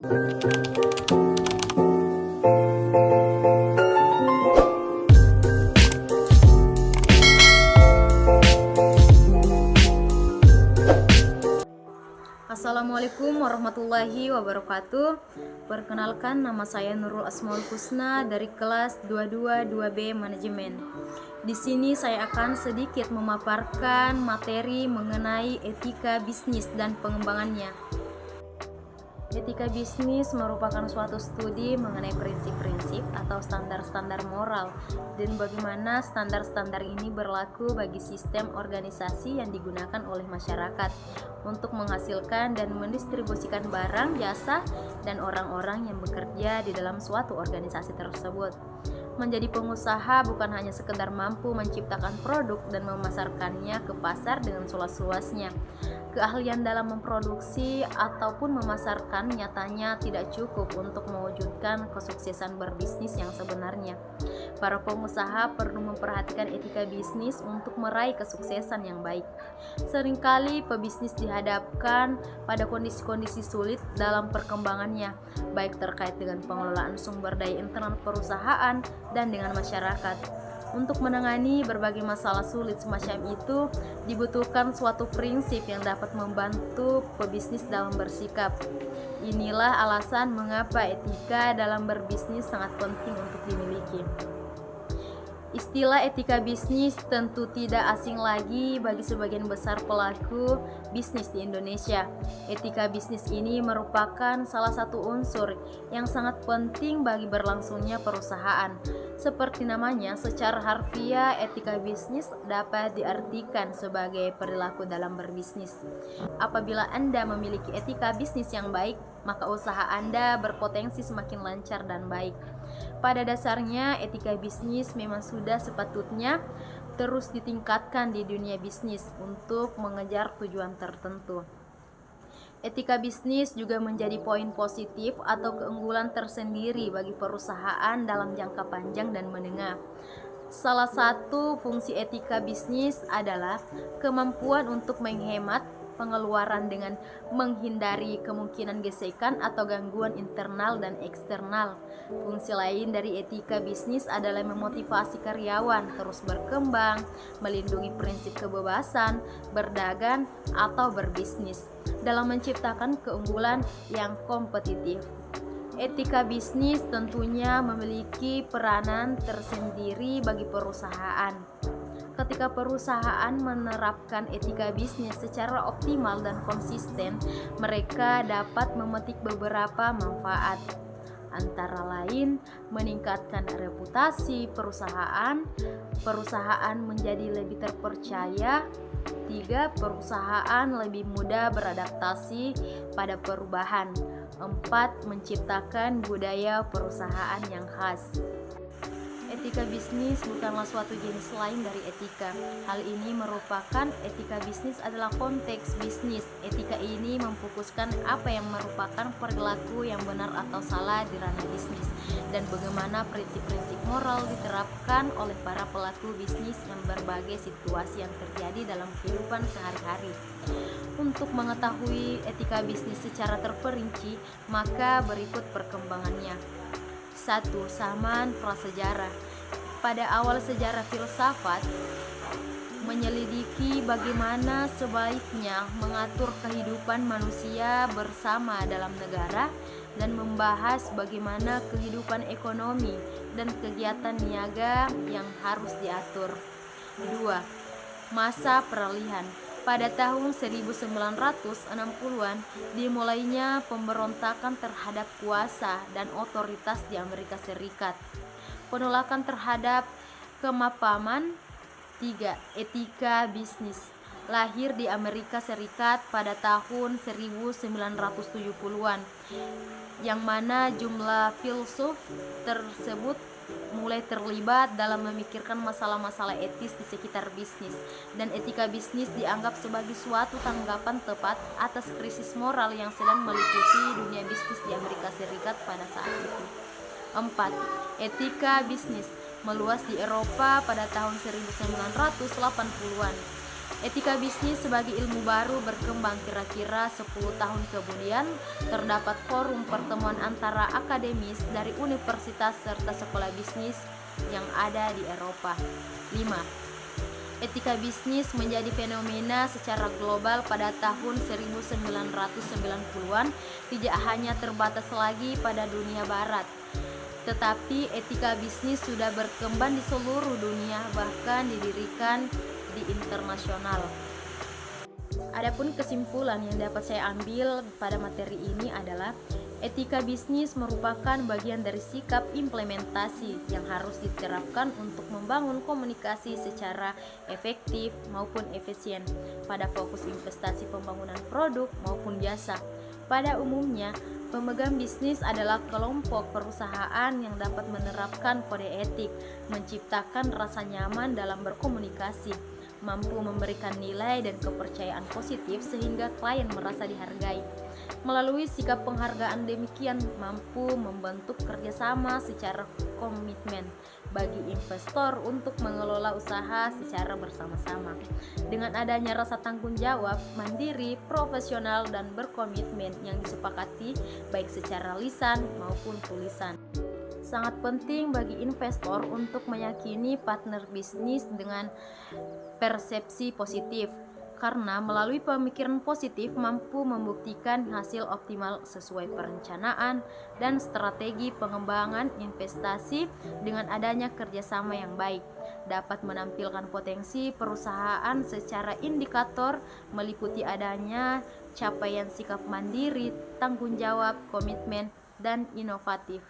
Assalamualaikum warahmatullahi wabarakatuh. Perkenalkan, nama saya Nurul Asmaul Husna dari kelas 22 2B Manajemen. Di sini saya akan sedikit memaparkan materi mengenai etika bisnis dan pengembangannya. Etika bisnis merupakan suatu studi mengenai prinsip-prinsip atau standar-standar moral dan bagaimana standar-standar ini berlaku bagi sistem organisasi yang digunakan oleh masyarakat untuk menghasilkan dan mendistribusikan barang, jasa, dan orang-orang yang bekerja di dalam suatu organisasi tersebut. Menjadi pengusaha bukan hanya sekedar mampu menciptakan produk dan memasarkannya ke pasar dengan seluas-luasnya. Keahlian dalam memproduksi ataupun memasarkan nyatanya tidak cukup untuk mewujudkan kesuksesan berbisnis yang sebenarnya. Para pengusaha perlu memperhatikan etika bisnis untuk meraih kesuksesan yang baik. Seringkali pebisnis dihadapkan pada kondisi-kondisi sulit dalam perkembangannya, baik terkait dengan pengelolaan sumber daya internal perusahaan dan dengan masyarakat. Untuk menangani berbagai masalah sulit semacam itu, dibutuhkan suatu prinsip yang dapat membantu pebisnis dalam bersikap. Inilah alasan mengapa etika dalam berbisnis sangat penting untuk dimiliki. Istilah etika bisnis tentu tidak asing lagi bagi sebagian besar pelaku bisnis di Indonesia. Etika bisnis ini merupakan salah satu unsur yang sangat penting bagi berlangsungnya perusahaan. Seperti namanya, secara harfiah etika bisnis dapat diartikan sebagai perilaku dalam berbisnis. Apabila Anda memiliki etika bisnis yang baik, maka usaha Anda berpotensi semakin lancar dan baik. Pada dasarnya, etika bisnis memang sudah sepatutnya terus ditingkatkan di dunia bisnis untuk mengejar tujuan tertentu. Etika bisnis juga menjadi poin positif atau keunggulan tersendiri bagi perusahaan dalam jangka panjang dan menengah. Salah satu fungsi etika bisnis adalah kemampuan untuk menghemat pengeluaran dengan menghindari kemungkinan gesekan atau gangguan internal dan eksternal. Fungsi lain dari etika bisnis adalah memotivasi karyawan terus berkembang, melindungi prinsip kebebasan, berdagang, atau berbisnis dalam menciptakan keunggulan yang kompetitif. Etika bisnis tentunya memiliki peranan tersendiri bagi perusahaan. Ketika perusahaan menerapkan etika bisnis secara optimal dan konsisten, mereka dapat memetik beberapa manfaat. Antara lain, meningkatkan reputasi perusahaan menjadi lebih terpercaya. 3. Perusahaan lebih mudah beradaptasi pada perubahan. 4. Menciptakan budaya perusahaan yang khas. Etika bisnis bukanlah suatu jenis lain dari etika. Hal ini merupakan etika bisnis adalah konteks bisnis. Etika ini memfokuskan apa yang merupakan perilaku yang benar atau salah di ranah bisnis dan bagaimana prinsip-prinsip moral diterapkan oleh para pelaku bisnis yang berbagai situasi yang terjadi dalam kehidupan sehari-hari. Untuk mengetahui etika bisnis secara terperinci, maka berikut perkembangannya. 1. Zaman prasejarah. Pada awal sejarah filsafat, menyelidiki bagaimana sebaiknya mengatur kehidupan manusia bersama dalam negara dan membahas bagaimana kehidupan ekonomi dan kegiatan niaga yang harus diatur. 2. Masa peralihan. Pada tahun 1960-an dimulainya pemberontakan terhadap kuasa dan otoritas di Amerika Serikat. Penolakan terhadap kemapanan. 3. Etika bisnis. Lahir di Amerika Serikat pada tahun 1970-an, yang mana jumlah filsuf tersebut mulai terlibat dalam memikirkan masalah-masalah etis di sekitar bisnis, dan etika bisnis dianggap sebagai suatu tanggapan tepat atas krisis moral yang sedang meliputi dunia bisnis di Amerika Serikat pada saat itu. 4. Etika bisnis meluas di Eropa pada tahun 1980-an. Etika bisnis sebagai ilmu baru berkembang kira-kira 10 tahun kemudian. Terdapat forum pertemuan antara akademis dari universitas serta sekolah bisnis yang ada di Eropa. 5. Etika bisnis menjadi fenomena secara global pada tahun 1990-an, tidak hanya terbatas lagi pada dunia barat, tetapi etika bisnis sudah berkembang di seluruh dunia, bahkan didirikan di internasional. Adapun kesimpulan yang dapat saya ambil pada materi ini adalah etika bisnis merupakan bagian dari sikap implementasi yang harus diterapkan untuk membangun komunikasi secara efektif maupun efisien pada fokus investasi pembangunan produk maupun jasa. Pada umumnya, pemegang bisnis adalah kelompok perusahaan yang dapat menerapkan kode etik, menciptakan rasa nyaman dalam berkomunikasi, mampu memberikan nilai dan kepercayaan positif sehingga klien merasa dihargai. Melalui sikap penghargaan demikian mampu membentuk kerjasama secara komitmen bagi investor untuk mengelola usaha secara bersama-sama. Dengan adanya rasa tanggung jawab, mandiri, profesional, dan berkomitmen yang disepakati baik secara lisan maupun tulisan. Sangat penting bagi investor untuk meyakini partner bisnis dengan persepsi positif, karena melalui pemikiran positif mampu membuktikan hasil optimal sesuai perencanaan dan strategi pengembangan investasi. Dengan adanya kerjasama yang baik, dapat menampilkan potensi perusahaan secara indikator meliputi adanya capaian sikap mandiri, tanggung jawab, komitmen, dan inovatif.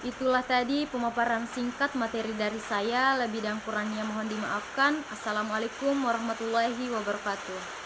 Itulah tadi pemaparan singkat materi dari saya. Lebih dan kurangnya mohon dimaafkan. Assalamualaikum warahmatullahi wabarakatuh.